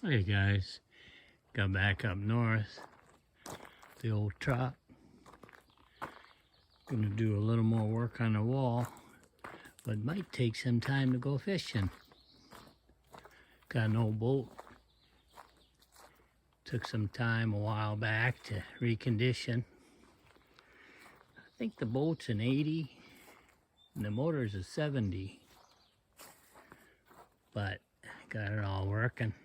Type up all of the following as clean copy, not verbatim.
Hey guys, got back up north, the old truck. Gonna do a little more work on the wall, but might take some time to go fishing. Got an old boat. Took some time a while back to recondition. I think the boat's an 80 and the motor's a 70, but got it all working.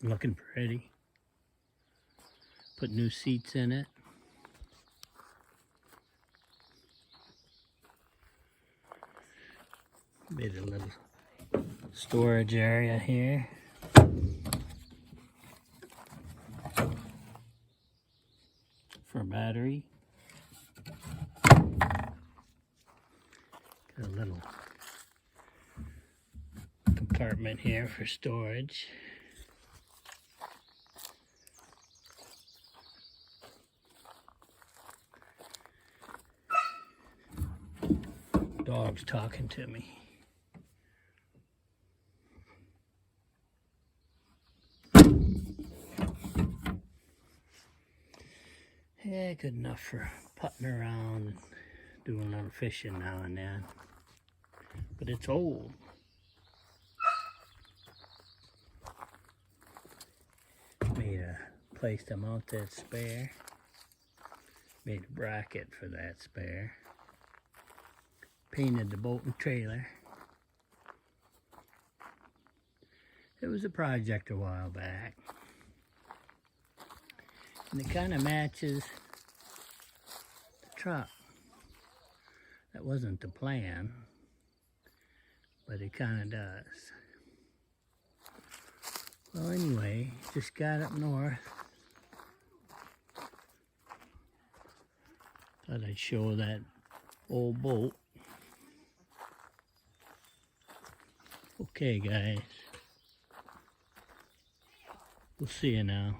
Looking pretty. Put new seats in it. Made a little storage area here. For battery. Got a little compartment here for storage. Dog's talking to me. Yeah, good enough for putting around and doing a little fishing now and then. But it's old. Made a place to mount that spare. Made a bracket for that spare. Painted the boat and trailer. It was a project a while back. And it kind of matches the truck. That wasn't the plan, but it kind of does. Well, anyway, just got up north. Thought I'd show that old boat. Okay, guys. We'll see you now.